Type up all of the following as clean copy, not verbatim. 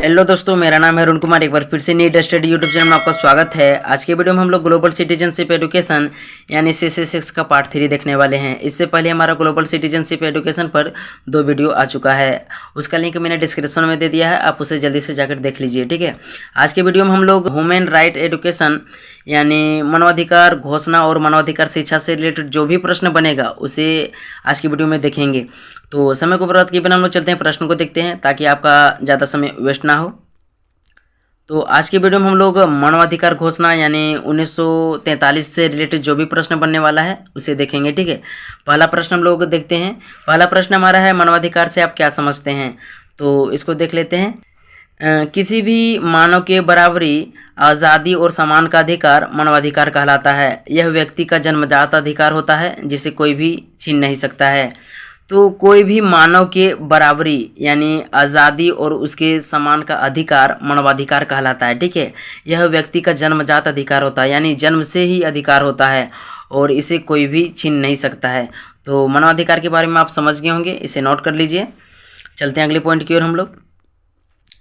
Hello दोस्तों, मेरा नाम है अरुण कुमार। एक बार फिर से नीट स्टडी यूट्यूब चैनल में आपका स्वागत है। आज के वीडियो में हम लोग ग्लोबल सिटीजनशिप एजुकेशन यानी CC6 का पार्ट 3 देखने वाले हैं। इससे पहले हमारा ग्लोबल सिटीजनशिप एजुकेशन पर 2 वीडियो आ चुका है, उसका लिंक मैंने डिस्क्रिप्शन में दे दिया है, आप उसे जल्दी से जाकर देख लीजिए। ठीक है, आज के वीडियो में हम लोग ह्यूमन राइट एजुकेशन यानी मानवाधिकार घोषणा और मानवाधिकार शिक्षा से रिलेटेड जो भी प्रश्न बनेगा उसे आज की वीडियो में देखेंगे। तो समय को बर्बाद किए बिना हम लोग चलते हैं, प्रश्न को देखते हैं ताकि आपका ज़्यादा समय वेस्ट ना हो। तो आज की वीडियो में हम लोग मानवाधिकार घोषणा यानी 1943 से रिलेटेड जो भी प्रश्न बनने वाला है उसे देखेंगे। ठीक है, पहला प्रश्न हम लोग देखते हैं। पहला प्रश्न हमारा है, मानवाधिकार से आप क्या समझते हैं? तो इसको देख लेते हैं। किसी भी मानव के बराबरी, आज़ादी और समान का अधिकार मानवाधिकार कहलाता है। यह व्यक्ति का जन्मजात अधिकार होता है जिसे कोई भी छीन नहीं सकता है। तो कोई भी मानव के बराबरी यानी आज़ादी और उसके समान का अधिकार मानवाधिकार कहलाता है। ठीक है, यह व्यक्ति का जन्मजात अधिकार होता है यानी जन्म से ही अधिकार होता है और इसे कोई भी छीन नहीं सकता है। तो मानवाधिकार के बारे में आप समझ गए होंगे, इसे नोट कर लीजिए। चलते हैं अगले पॉइंट की ओर हम लोग।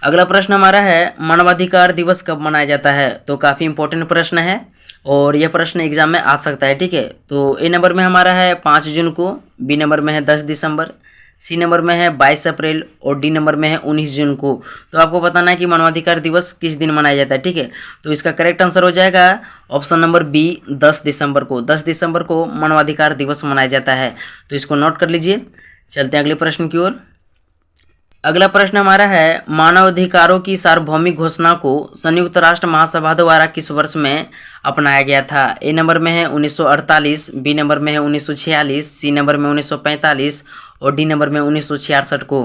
अगला प्रश्न हमारा है, मानवाधिकार दिवस कब मनाया जाता है? तो काफ़ी इंपॉर्टेंट प्रश्न है और यह प्रश्न एग्जाम में आ सकता है। ठीक है, तो ए नंबर में हमारा है 5 जून को, बी नंबर में है 10 दिसंबर, सी नंबर में है 22 अप्रैल और डी नंबर में है 19 जून को। तो आपको बताना है कि मानवाधिकार दिवस किस दिन मनाया जाता है। ठीक है, तो इसका करेक्ट आंसर हो जाएगा ऑप्शन नंबर बी, 10 दिसंबर को। 10 दिसंबर को मानवाधिकार दिवस मनाया जाता है, तो इसको नोट कर लीजिए। चलते हैं अगले प्रश्न की ओर। अगला प्रश्न हमारा है, मानवाधिकारों की सार्वभौमिक घोषणा को संयुक्त राष्ट्र महासभा द्वारा किस वर्ष में अपनाया गया था? ए नंबर में है 1948, बी नंबर में है 1946, सी नंबर में 1945 और डी नंबर में 1966 को।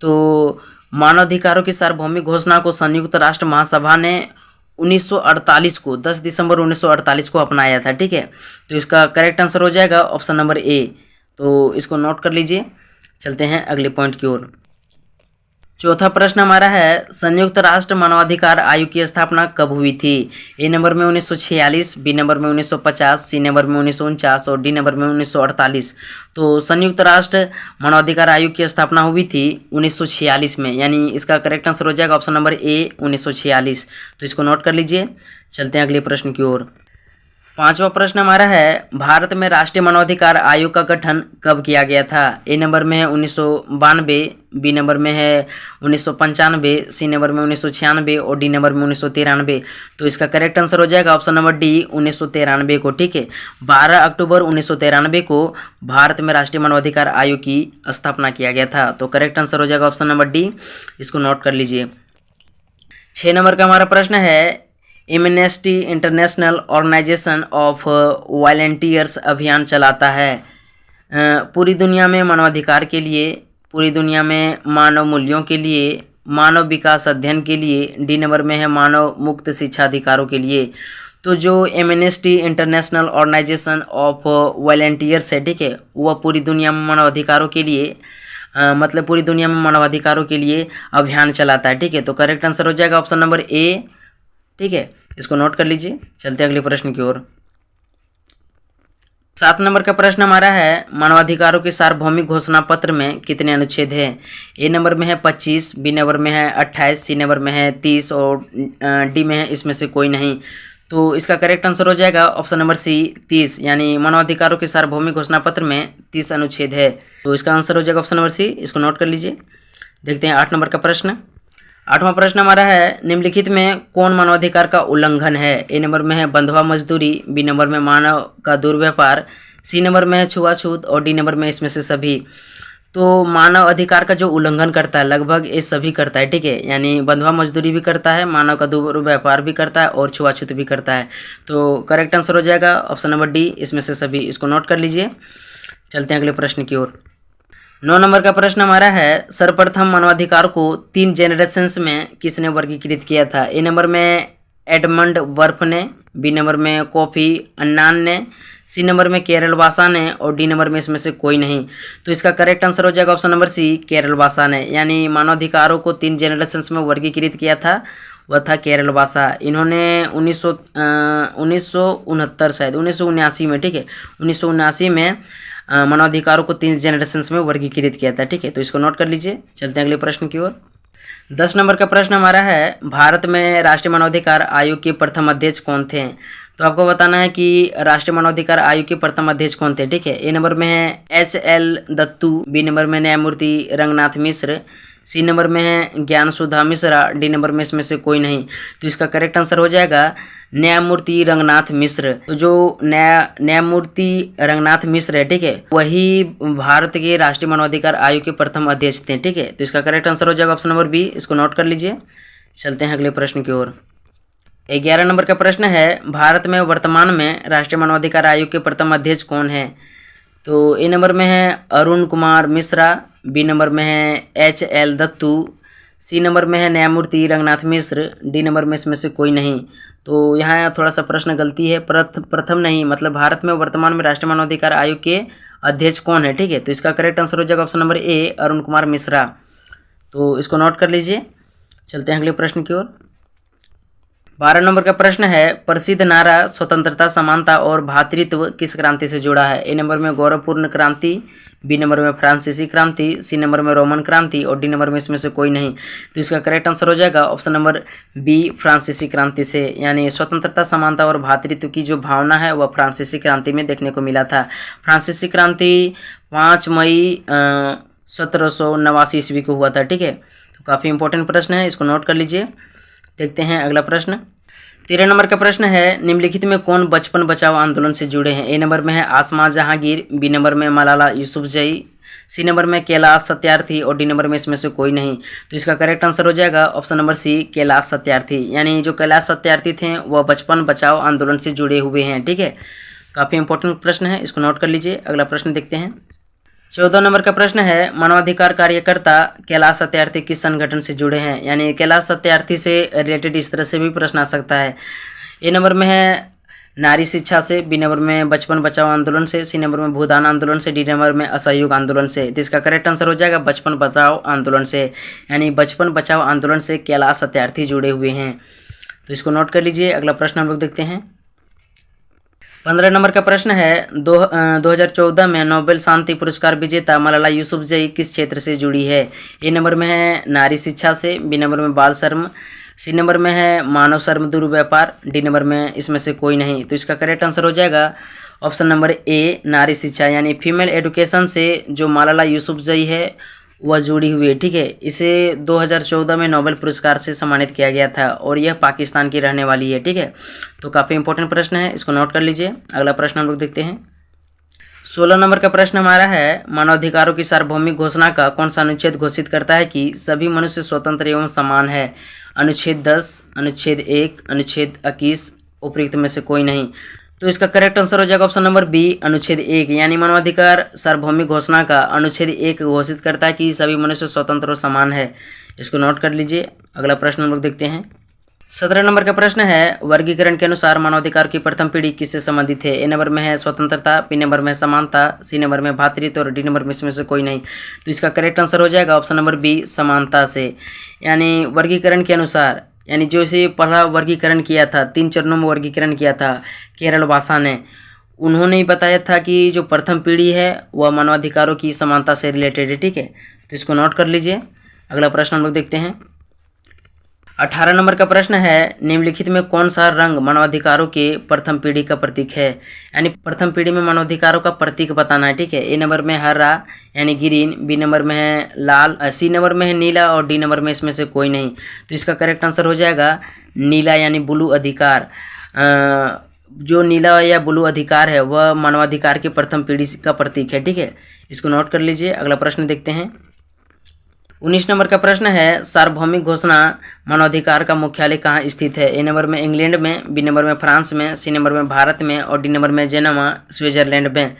तो मानवाधिकारों की सार्वभौमिक घोषणा को संयुक्त राष्ट्र महासभा ने 1948 को, 10 दिसंबर 1948 को अपनाया था। ठीक है, तो इसका करेक्ट आंसर हो जाएगा ऑप्शन नंबर ए, तो इसको नोट कर लीजिए। चलते हैं अगले पॉइंट की ओर। चौथा प्रश्न हमारा है, संयुक्त राष्ट्र मानवाधिकार आयोग की स्थापना कब हुई थी? ए नंबर में 1946, बी नंबर में 1950, सी नंबर में 1949 और डी नंबर में 1948। तो संयुक्त राष्ट्र मानवाधिकार आयोग की स्थापना हुई थी 1946 में, यानी इसका करेक्ट आंसर हो जाएगा ऑप्शन नंबर ए, 1946। तो इसको नोट कर लीजिए। चलते हैं अगले प्रश्न की ओर। पांचवा प्रश्न हमारा है, भारत में राष्ट्रीय मानवाधिकार आयोग का गठन कब किया गया था? ए नंबर में है 1992, बी नंबर में है 1995, सी नंबर में 1996 और डी नंबर में 1993। तो इसका करेक्ट आंसर हो जाएगा ऑप्शन नंबर डी, 1993 को। ठीक है, 12 अक्टूबर 1993 को भारत में राष्ट्रीय मानवाधिकार आयोग की स्थापना किया गया था। तो करेक्ट आंसर हो जाएगा ऑप्शन नंबर डी, इसको नोट कर लीजिए। 6 नंबर का हमारा प्रश्न है, Amnesty International organisation of volunteers अभियान चलाता है पूरी दुनिया में मानवाधिकार के लिए, पूरी दुनिया में मानव मूल्यों के लिए, मानव विकास अध्ययन के लिए, डी नंबर में है मानव मुक्त शिक्षा अधिकारों के लिए। तो जो Amnesty International organisation of volunteers है, ठीक है, वह पूरी दुनिया में मानवाधिकारों के लिए मतलब पूरी दुनिया में मानवाधिकारों के लिए अभियान चलाता है। ठीक है, तो करेक्ट आंसर हो जाएगा ऑप्शन नंबर ए। ठीक है, इसको नोट कर लीजिए। चलते हैं अगले प्रश्न की ओर। 7 नंबर का प्रश्न हमारा है, मानवाधिकारों के सार्वभौमिक घोषणा पत्र में कितने अनुच्छेद हैं? ए नंबर में है 25, बी नंबर में है 28, सी नंबर में है 30 और डी में है इसमें से कोई नहीं। तो इसका करेक्ट आंसर हो जाएगा ऑप्शन नंबर सी, 30, यानी मानवाधिकारों के सार्वभौमिक घोषणा पत्र में 30 अनुच्छेद है। तो इसका आंसर हो जाएगा ऑप्शन नंबर सी, इसको नोट कर लीजिए। देखते हैं 8 नंबर का प्रश्न। 8वां प्रश्न हमारा है, निम्नलिखित में कौन मानवाधिकार का उल्लंघन है? ए नंबर में है बंधुआ मजदूरी, बी नंबर में मानव का दुर्व्यवहार, सी नंबर में है छुआछूत और डी नंबर में इसमें से सभी। तो मानव अधिकार का जो उल्लंघन करता है लगभग ये सभी करता है। ठीक है, यानी बंधुआ मजदूरी भी करता है, मानव का दुर्व्यवहार भी करता है और छुआछूत भी करता है। तो करेक्ट आंसर हो जाएगा ऑप्शन नंबर डी, इसमें से सभी। इसको नोट कर लीजिए। चलते हैं अगले प्रश्न की ओर। 9 नंबर का प्रश्न हमारा है, सर्वप्रथम मानवाधिकार को 3 जेनरेशंस में किसने वर्गीकृत किया था? ए नंबर में एडमंड बर्फ ने, बी नंबर में कॉफी अन्नान ने, सी नंबर में केरल वासा ने और डी नंबर में इसमें से कोई नहीं। तो इसका करेक्ट आंसर हो जाएगा ऑप्शन नंबर सी, केरल वासा ने, यानी मानवाधिकारों को 3 जेनरेशंस में वर्गीकृत किया था, वह था केरल वासा। इन्होंने 1969 शायद 1979 में, ठीक है, 1979 में मानवाधिकारों को 3 जेनरेशंस में वर्गीकृत किया था। ठीक है, तो इसको नोट कर लीजिए। चलते हैं अगले प्रश्न की ओर। 10 नंबर का प्रश्न हमारा है, भारत में राष्ट्रीय मानवाधिकार आयोग के प्रथम अध्यक्ष कौन थे? तो आपको बताना है कि राष्ट्रीय मानवाधिकार आयोग के प्रथम अध्यक्ष कौन थे, ठीक है। ए नंबर में है HL दत्तू, बी नंबर में न्यायमूर्ति रंगनाथ मिश्र, सी नंबर में है ज्ञान सुधा मिश्रा, डी नंबर में इसमें से कोई नहीं। तो इसका करेक्ट आंसर हो जाएगा न्यायमूर्ति रंगनाथ मिश्र। तो जो न्यायमूर्ति रंगनाथ मिश्र है, ठीक है, वही भारत के राष्ट्रीय मानवाधिकार आयोग के प्रथम अध्यक्ष थे, ठीक है। तो इसका करेक्ट आंसर हो जाएगा ऑप्शन नंबर बी, इसको नोट कर लीजिए। चलते हैं अगले प्रश्न की ओर। 11 नंबर का प्रश्न है, भारत में वर्तमान में राष्ट्रीय मानवाधिकार आयोग के प्रथम अध्यक्ष कौन है? तो ए नंबर में है अरुण कुमार मिश्रा, बी नंबर में है HL दत्तू, सी नंबर में है न्यायमूर्ति रंगनाथ मिश्र, डी नंबर में इसमें से कोई नहीं। तो यहाँ थोड़ा सा प्रश्न गलती है, प्रथम नहीं, मतलब भारत में वर्तमान में राष्ट्रीय मानवाधिकार आयोग के अध्यक्ष कौन है, ठीक है। तो इसका करेक्ट आंसर हो जाएगा option number A, Arun Kumar Mishra. तो इसको नोट कर लीजिए। चलते हैं अगले प्रश्न की ओर। 12 नंबर का प्रश्न है, प्रसिद्ध नारा स्वतंत्रता, समानता और भ्रातृत्व किस क्रांति से जुड़ा है? ए नंबर में गौरवपूर्ण क्रांति, बी नंबर में फ्रांसीसी क्रांति, सी नंबर में रोमन क्रांति और डी नंबर में इसमें से कोई नहीं। तो इसका करेक्ट आंसर हो जाएगा ऑप्शन नंबर बी, फ्रांसीसी क्रांति से। यानी स्वतंत्रता, समानता और भ्रातृत्व की जो भावना है वह फ्रांसीसी क्रांति में देखने को मिला था। फ्रांसीसी क्रांति 5 मई 1789 ईस्वी को हुआ था, ठीक है। तो काफ़ी इंपॉर्टेंट प्रश्न है, इसको नोट कर लीजिए। देखते हैं अगला प्रश्न। 13 नंबर का प्रश्न है, निम्नलिखित में कौन बचपन बचाओ आंदोलन से जुड़े हैं? ए नंबर में है आसमा जहांगीर, बी नंबर में मलाला यूसुफजई, सी नंबर में कैलाश सत्यार्थी और डी नंबर में इसमें से कोई नहीं। तो इसका करेक्ट आंसर हो जाएगा option number C, Kailash Satyarthi. यानी जो कैलाश सत्यार्थी थे वह बचपन बचाओ आंदोलन से जुड़े हुए हैं, ठीक है। काफ़ी इंपॉर्टेंट प्रश्न है, इसको नोट कर लीजिए। अगला प्रश्न देखते हैं। 14 नंबर का प्रश्न है, मानवाधिकार कार्यकर्ता कैलाश सत्यार्थी किस संगठन से जुड़े हैं? यानी कैलाश सत्यार्थी से रिलेटेड इस तरह से भी प्रश्न आ सकता है। ए नंबर में है नारी शिक्षा से, बी नंबर में बचपन बचाओ आंदोलन से, सी नंबर में भूदान आंदोलन से, डी नंबर में असहयोग आंदोलन से। तो इसका करेक्ट आंसर हो जाएगा बचपन बचाओ आंदोलन से। यानी बचपन बचाओ आंदोलन से कैलाश सत्यार्थी जुड़े हुए हैं। तो इसको नोट कर लीजिए। अगला प्रश्न हम लोग देखते हैं। 15 नंबर का प्रश्न है, 2014 में नोबेल शांति पुरस्कार विजेता मलाला यूसुफजई किस क्षेत्र से जुड़ी है? ए नंबर में है नारी शिक्षा से, बी नंबर में बाल श्रम, सी नंबर में है मानव श्रम दुर्व्यापार, डी नंबर में इसमें से कोई नहीं। तो इसका करेक्ट आंसर हो जाएगा ऑप्शन नंबर ए, नारी शिक्षा। यानी फीमेल एडुकेशन से जो मलाला यूसुफजई है वह जुड़ी हुई है, ठीक है। इसे 2014 में नोबेल पुरस्कार से सम्मानित किया गया था और यह पाकिस्तान की रहने वाली है, ठीक है। तो काफ़ी इंपॉर्टेंट प्रश्न है, इसको नोट कर लीजिए। अगला प्रश्न हम लोग देखते हैं। 16 नंबर का प्रश्न हमारा है, मानवाधिकारों की सार्वभौमिक घोषणा का कौन सा अनुच्छेद घोषित करता है कि सभी मनुष्य स्वतंत्र एवं समान है? अनुच्छेद 10, अनुच्छेद 1, अनुच्छेद 21, उपयुक्त में से कोई नहीं। तो इसका करेक्ट आंसर हो जाएगा ऑप्शन नंबर बी, अनुच्छेद 1। यानी मानवाधिकार सार्वभौमिक घोषणा का अनुच्छेद 1 घोषित करता है कि सभी मनुष्य स्वतंत्र और समान है। इसको नोट कर लीजिए। अगला प्रश्न हम लोग देखते हैं। 17 नंबर का प्रश्न है, वर्गीकरण के अनुसार मानवाधिकार की प्रथम पीढ़ी किससे संबंधित है? ए नंबर में है स्वतंत्रता, बी नंबर में समानता, सी नंबर में भ्रातृत्व और डी नंबर में इसमें से कोई नहीं। तो इसका करेक्ट आंसर हो जाएगा ऑप्शन नंबर बी, समानता से। यानी वर्गीकरण के अनुसार, यानी जो इसे पहला वर्गीकरण किया था, 3 चरणों में वर्गीकरण किया था केरल भाषा ने, उन्होंने ही बताया था कि जो प्रथम पीढ़ी है वह मानवाधिकारों की समानता से रिलेटेड है, ठीक है। तो इसको नोट कर लीजिए। अगला प्रश्न हम लोग देखते हैं। 18 नंबर का प्रश्न है, निम्नलिखित में कौन सा रंग मानवाधिकारों के प्रथम पीढ़ी का प्रतीक है? यानी प्रथम पीढ़ी में मानवाधिकारों का प्रतीक बताना है, ठीक है। ए नंबर में हरा यानी ग्रीन, बी नंबर में है लाल, सी नंबर में है नीला और डी नंबर में इसमें से कोई नहीं। तो इसका करेक्ट आंसर हो जाएगा नीला, यानी ब्लू अधिकार। जो नीला या ब्लू अधिकार है वह मानवाधिकार की प्रथम पीढ़ी का प्रतीक है, ठीक है। इसको नोट कर लीजिए। अगला प्रश्न देखते हैं। 19 नंबर का प्रश्न है, सार्वभौमिक घोषणा मानवाधिकार का मुख्यालय कहाँ स्थित है? ए नंबर में इंग्लैंड में, बी नंबर में फ्रांस में, सी नंबर में भारत में और डी नंबर में जेनेवा स्विट्जरलैंड में।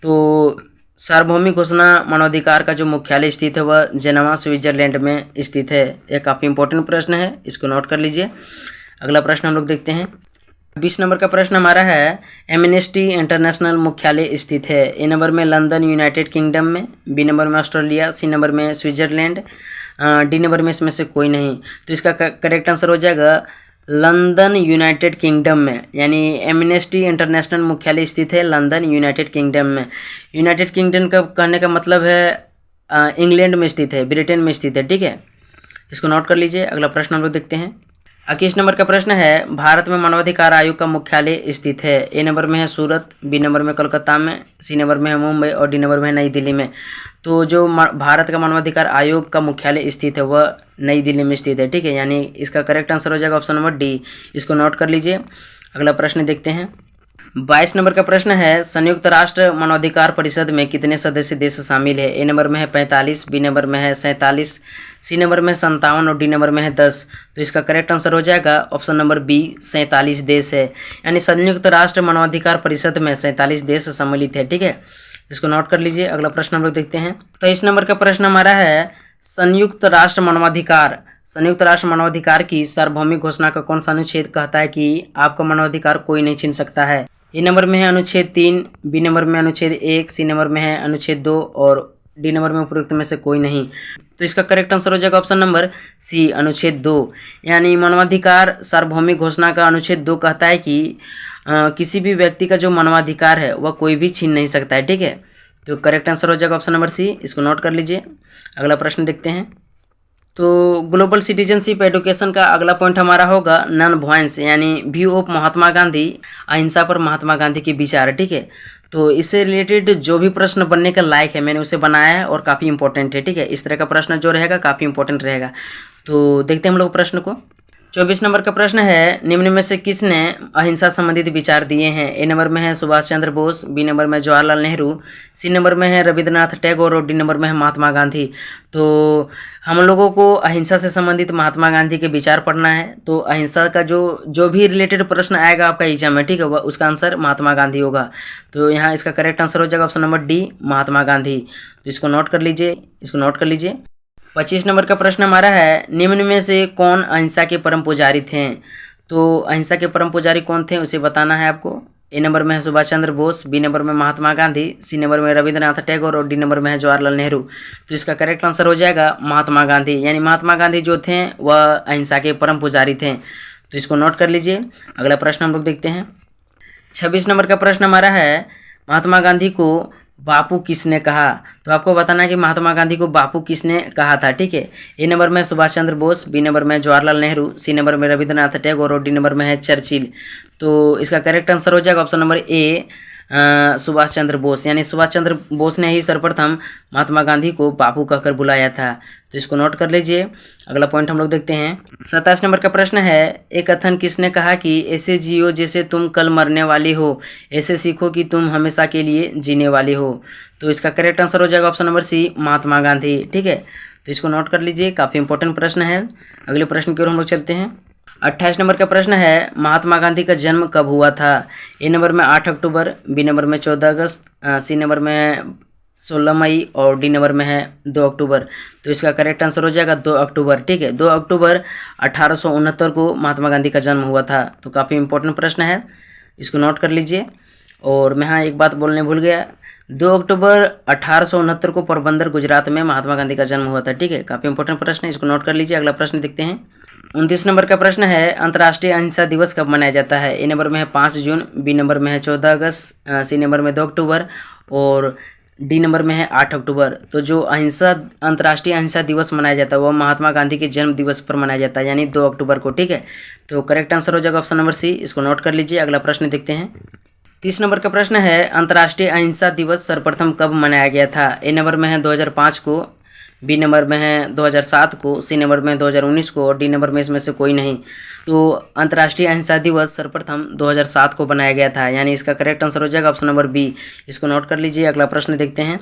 तो सार्वभौमिक घोषणा मानवाधिकार का जो मुख्यालय स्थित है वह जेनेवा स्विट्जरलैंड में स्थित है। यह काफ़ी इंपॉर्टेंट प्रश्न है, इसको नोट कर लीजिए। अगला प्रश्न हम लोग देखते हैं। 20 नंबर का प्रश्न हमारा है, एमनेस्टी इंटरनेशनल मुख्यालय स्थित है? ए नंबर में लंदन यूनाइटेड किंगडम में, बी नंबर में ऑस्ट्रेलिया, सी नंबर में स्विट्जरलैंड, डी नंबर में इसमें से कोई नहीं। तो इसका करेक्ट आंसर हो जाएगा लंदन यूनाइटेड किंगडम में। यानी एमनेस्टी इंटरनेशनल मुख्यालय स्थित है लंदन यूनाइटेड किंगडम में। यूनाइटेड किंगडम का कहने का मतलब है इंग्लैंड में स्थित है, ब्रिटेन में स्थित है, ठीक है। इसको नोट कर लीजिए। अगला प्रश्न हम लोग देखते हैं। 21 नंबर का प्रश्न है, भारत में मानवाधिकार आयोग का मुख्यालय स्थित है। ए नंबर में है सूरत, बी नंबर में कोलकाता में, सी नंबर में है मुंबई और डी नंबर में है नई दिल्ली में। तो जो भारत का मानवाधिकार आयोग का मुख्यालय स्थित है वह नई दिल्ली में स्थित है, ठीक है। यानी इसका करेक्ट आंसर हो जाएगा ऑप्शन नंबर डी। इसको नोट कर लीजिए। अगला प्रश्न देखते हैं। 22 नंबर का प्रश्न है, संयुक्त राष्ट्र मानवाधिकार परिषद में कितने सदस्य देश शामिल है। ए नंबर में है 45, बी नंबर में है 47, सी नंबर में 57 और डी नंबर में है 10। तो इसका करेक्ट आंसर हो जाएगा ऑप्शन नंबर बी, 47 देश है। यानी संयुक्त राष्ट्र मानवाधिकार परिषद में 47 देश सम्मिलित है, ठीक है। इसको नोट कर लीजिए। अगला प्रश्न हम लोग देखते हैं। 23 नंबर का प्रश्न हमारा है, संयुक्त राष्ट्र मानवाधिकार की सार्वभौमिक घोषणा का कौन सा अनुच्छेद कहता है कि आपका मानवाधिकार कोई नहीं छीन सकता है। ए नंबर में है अनुच्छेद 3, बी नंबर में अनुच्छेद 1, सी नंबर में है अनुच्छेद 2 और डी नंबर में उपरोक्त में से कोई नहीं। तो इसका करेक्ट आंसर हो जाएगा ऑप्शन नंबर सी, अनुच्छेद 2। यानी मानवाधिकार सार्वभौमिक घोषणा का अनुच्छेद 2 कहता है कि किसी भी व्यक्ति का जो मानवाधिकार है वह कोई भी छीन नहीं सकता है, ठीक है। तो करेक्ट आंसर हो जाएगा ऑप्शन नंबर सी। इसको नोट कर लीजिए। अगला प्रश्न देखते हैं। तो ग्लोबल सिटीजनशिप एडुकेशन का अगला पॉइंट हमारा होगा नॉन वायलेंस, यानी व्यू ऑफ महात्मा गांधी, अहिंसा पर महात्मा गांधी के विचार, ठीक है। तो इससे रिलेटेड जो भी प्रश्न बनने का लायक है मैंने उसे बनाया है और काफ़ी इंपॉर्टेंट है, ठीक है। इस तरह का प्रश्न जो रहेगा काफ़ी इंपॉर्टेंट रहेगा। तो देखते हैं हम लोग प्रश्न को। 24 नंबर का प्रश्न है, निम्न में से किसने अहिंसा संबंधित विचार दिए हैं। ए नंबर में है सुभाष चंद्र बोस, बी नंबर में जवाहरलाल नेहरू, सी नंबर में है रविंद्रनाथ टैगोर और डी नंबर में है महात्मा गांधी। तो हम लोगों को अहिंसा से संबंधित महात्मा गांधी के विचार पढ़ना है। तो अहिंसा का जो भी रिलेटेड प्रश्न आएगा आपका एग्जाम में, ठीक है, वह उसका आंसर महात्मा गांधी होगा। तो यहाँ इसका करेक्ट आंसर हो जाएगा option number D, Mahatma Gandhi. तो इसको नोट कर लीजिए। 25 नंबर का प्रश्न हमारा है, निम्न में से कौन अहिंसा के परम पुजारी थे। तो अहिंसा के परम पुजारी कौन थे उसे बताना है आपको। ए नंबर में है सुभाष चंद्र बोस, बी नंबर में महात्मा गांधी, सी नंबर में रविंद्रनाथ टैगोर और डी नंबर में है जवाहरलाल नेहरू। तो इसका करेक्ट आंसर हो जाएगा महात्मा गांधी। यानी महात्मा गांधी जो थे वह अहिंसा के परम पुजारी थे। तो इसको नोट कर लीजिए। अगला प्रश्न हम लोग देखते हैं। 26 नंबर का प्रश्न हमारा है, महात्मा गांधी को बापू किसने कहा। तो आपको बताना है कि महात्मा गांधी को बापू किसने कहा था, ठीक है। ए नंबर में सुभाष चंद्र बोस, बी नंबर में जवाहरलाल नेहरू, सी नंबर में रविंद्रनाथ टैगोर और डी नंबर में है चर्चिल। तो इसका करेक्ट आंसर हो जाएगा option number A, Subhash Chandra Bose. यानी सुभाष चंद्र बोस ने ही सर्वप्रथम महात्मा गांधी को बापू कहकर बुलाया था। तो इसको नोट कर लीजिए। अगला पॉइंट हम लोग देखते हैं। 27 नंबर का प्रश्न है, एक कथन किसने कहा कि ऐसे जियो जैसे तुम कल मरने वाली हो, ऐसे सीखो कि तुम हमेशा के लिए जीने वाली हो। तो इसका करेक्ट आंसर हो जाएगा ऑप्शन नंबर सी, महात्मा गांधी, ठीक है। तो इसको नोट कर लीजिए, काफ़ी इंपॉर्टेंट प्रश्न है। अगले प्रश्न की ओर हम लोग चलते हैं। 28 नंबर का प्रश्न है, महात्मा गांधी का जन्म कब हुआ था। ए नंबर में 8 अक्टूबर, बी नंबर में 14 अगस्त, सी नंबर में 16 मई और डी नंबर में है 2 अक्टूबर। तो इसका करेक्ट आंसर हो जाएगा 2 अक्टूबर, ठीक है। 2 अक्टूबर 1869 को महात्मा गांधी का जन्म हुआ था। तो काफ़ी इंपॉर्टेंट प्रश्न है, इसको नोट कर लीजिए। और मैं यहाँ एक बात बोलने भूल गया, 2 अक्टूबर 1869 को पोरबंदर गुजरात में महात्मा गांधी का जन्म हुआ था, ठीक है। काफ़ी इंपॉर्टेंट प्रश्न है, इसको नोट कर लीजिए। अगला प्रश्न देखते हैं। 29 नंबर का प्रश्न है, अंतर्राष्ट्रीय अहिंसा दिवस कब मनाया जाता है। ए नंबर में है 5 जून, बी नंबर में है 14 अगस्त, सी नंबर में 2 अक्टूबर और डी नंबर में है 8 अक्टूबर। तो जो अंतर्राष्ट्रीय अहिंसा दिवस मनाया जाता है वह महात्मा गांधी के जन्म दिवस पर मनाया जाता है, यानी 2 अक्टूबर को, ठीक है। तो करेक्ट आंसर हो जाएगा ऑप्शन नंबर सी। इसको नोट कर लीजिए। अगला प्रश्न देखते हैं। 30 नंबर का प्रश्न है, अंतर्राष्ट्रीय अहिंसा दिवस सर्वप्रथम कब मनाया गया था। ए नंबर में है 2005 को, बी नंबर में है 2007 को, सी नंबर में 2019 को और डी नंबर में इसमें से कोई नहीं। तो अंतर्राष्ट्रीय अहिंसा दिवस सर्वप्रथम 2007 को बनाया गया था, यानी इसका करेक्ट आंसर हो जाएगा ऑप्शन नंबर बी। इसको नोट कर लीजिए। अगला प्रश्न देखते हैं।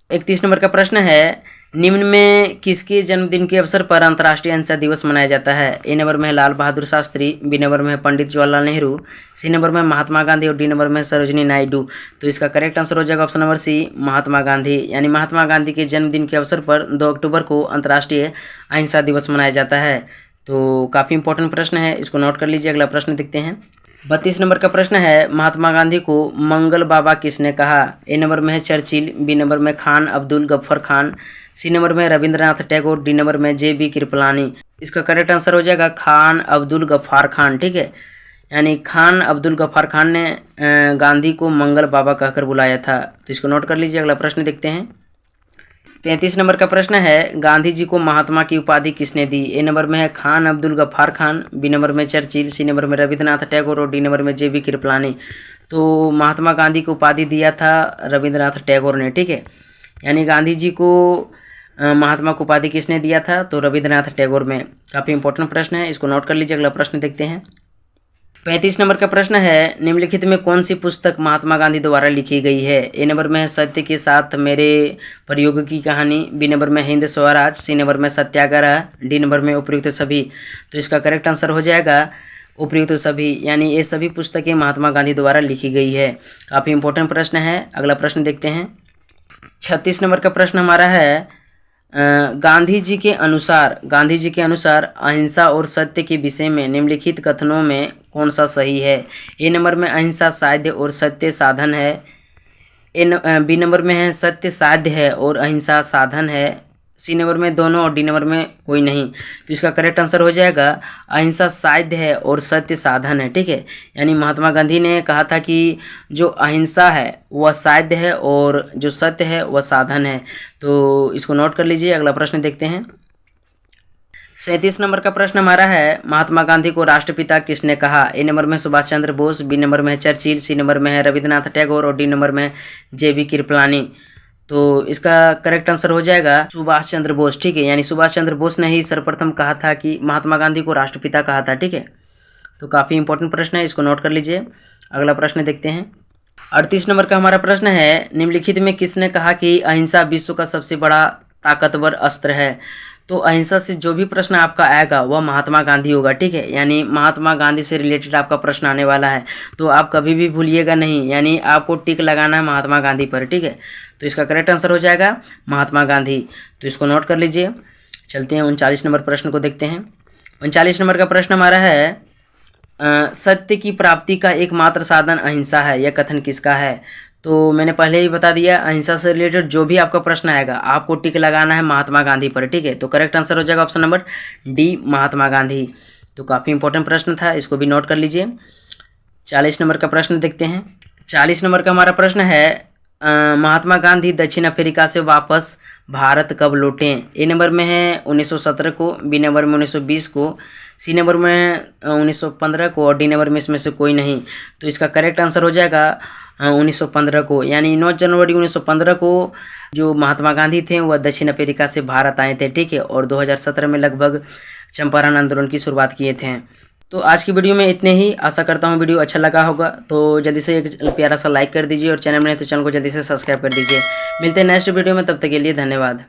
31 नंबर का प्रश्न है, निम्न में किसके जन्मदिन के अवसर पर अंतर्राष्ट्रीय अहिंसा दिवस मनाया जाता है। ए नंबर में है लाल बहादुर शास्त्री, बी नंबर में है पंडित जवाहरलाल नेहरू, सी नंबर में महात्मा गांधी और डी नंबर में सरोजिनी नायडू। तो इसका करेक्ट आंसर हो जाएगा ऑप्शन नंबर सी, महात्मा गांधी। यानी महात्मा गांधी के जन्मदिन के अवसर पर 2 अक्टूबर को अंतर्राष्ट्रीय अहिंसा दिवस मनाया जाता है। तो काफ़ी इंपॉर्टेंट प्रश्न है, इसको नोट कर लीजिए। अगला प्रश्न देखते हैं। 32 नंबर का प्रश्न है, महात्मा गांधी को मंगल बाबा किसने कहा। ए नंबर में है चर्चिल, बी नंबर में खान अब्दुल गफ्फर खान, सी नंबर में रविंद्रनाथ टैगोर, डी नंबर में जे बी कृपलानी। इसका करेक्ट आंसर हो जाएगा खान अब्दुल गफ्फार खान, ठीक है। यानी खान अब्दुल गफ्फार खान ने गांधी को मंगल बाबा कहकर बुलाया था। तो इसको नोट कर लीजिए। अगला प्रश्न देखते हैं। 33 नंबर का प्रश्न है, गांधी जी को महात्मा की उपाधि किसने दी? ए नंबर में है खान अब्दुल गफ्फार खान, बी नंबर में चर्चिल, सी नंबर में रविंद्रनाथ टैगोर और डी नंबर में JB कृपलानी। तो महात्मा गांधी को उपाधि दिया था रविंद्रनाथ टैगोर ने, ठीक है। यानी गांधी जी को महात्मा को उपाधि किसने दिया था? तो रविंद्रनाथ टैगोर में। काफ़ी इंपॉर्टेंट प्रश्न है, इसको नोट कर लीजिए। अगला प्रश्न देखते हैं। 35 नंबर का प्रश्न है, निम्नलिखित में कौन सी पुस्तक महात्मा गांधी द्वारा लिखी गई है? ए नंबर में है सत्य के साथ मेरे प्रयोग की कहानी, बी नंबर में हिंद स्वराज, सी नंबर में सत्याग्रह, डी नंबर में उपयुक्त सभी। तो इसका करेक्ट आंसर हो जाएगा उपयुक्त सभी, यानी ये सभी पुस्तकें महात्मा गांधी द्वारा लिखी गई है। काफ़ी इंपॉर्टेंट प्रश्न है। अगला प्रश्न देखते हैं। 36 नंबर का प्रश्न हमारा है, गांधी जी के अनुसार अहिंसा और सत्य के विषय में निम्नलिखित कथनों में कौन सा सही है? ए नंबर में अहिंसा साध्य और सत्य साधन है, बी नंबर में है सत्य साध्य है और अहिंसा साधन है, सी नंबर में दोनों और डी नंबर में कोई नहीं। तो इसका करेक्ट आंसर हो जाएगा अहिंसा साध्य है और सत्य साधन है, ठीक है। यानी महात्मा गांधी ने कहा था कि जो अहिंसा है वह साध्य है और जो सत्य है वह साधन है। तो इसको नोट कर लीजिए। अगला प्रश्न देखते हैं। 37 नंबर का प्रश्न हमारा है, महात्मा गांधी को राष्ट्रपिता किसने कहा? ए नंबर में सुभाष चंद्र बोस, बी नंबर में है चर्चिल, सी नंबर में है रविंद्रनाथ टैगोर और डी नंबर में JB कृपलानी। तो इसका करेक्ट आंसर हो जाएगा सुभाष चंद्र बोस, ठीक है। यानी सुभाष चंद्र बोस ने ही सर्वप्रथम कहा था कि महात्मा गांधी को राष्ट्रपिता कहा था, ठीक है। तो काफ़ी इंपॉर्टेंट प्रश्न है, इसको नोट कर लीजिए। अगला प्रश्न देखते हैं। 38 नंबर का हमारा प्रश्न है, निम्नलिखित में किसने कहा कि अहिंसा विश्व का सबसे बड़ा ताकतवर अस्त्र है? तो अहिंसा से जो भी प्रश्न आपका आएगा वह महात्मा गांधी होगा, ठीक है। यानी महात्मा गांधी से रिलेटेड आपका प्रश्न आने वाला है, तो आप कभी भी भूलिएगा नहीं, यानी आपको टिक लगाना है महात्मा गांधी पर, ठीक है। तो इसका करेक्ट आंसर हो जाएगा महात्मा गांधी। तो इसको नोट कर लीजिए। चलते हैं 39 नंबर प्रश्न को देखते हैं। 39 नंबर का प्रश्न हमारा है, सत्य की प्राप्ति का एकमात्र साधन अहिंसा है, यह कथन किसका है? तो मैंने पहले ही बता दिया, अहिंसा से रिलेटेड जो भी आपका प्रश्न आएगा आपको टिक लगाना है महात्मा गांधी पर, ठीक है। तो करेक्ट आंसर हो जाएगा option number D, Mahatma Gandhi. तो काफ़ी इंपॉर्टेंट प्रश्न था, इसको भी नोट कर लीजिए। 40 नंबर का प्रश्न देखते हैं। 40 नंबर का हमारा प्रश्न है, महात्मा गांधी दक्षिण अफ्रीका से वापस भारत कब लौटे? ए नंबर में है 1917 को, बी नंबर में 1920 को, सी नंबर में 1915 को और डी नंबर में इसमें से कोई नहीं। तो इसका करेक्ट आंसर हो जाएगा 1915 को, यानी 9 जनवरी 1915 को जो महात्मा गांधी थे वह दक्षिण अफ्रीका से भारत आए थे, ठीक है। और 2017 में लगभग चंपारण आंदोलन की शुरुआत किए थे। तो आज की वीडियो में इतने ही। आशा करता हूँ वीडियो अच्छा लगा होगा, तो जल्दी से एक प्यारा सा लाइक कर दीजिए और चैनल में नहीं तो चैनल को जल्दी से सब्सक्राइब कर दीजिए। मिलते हैं नेक्स्ट वीडियो में, तब तक के लिए धन्यवाद।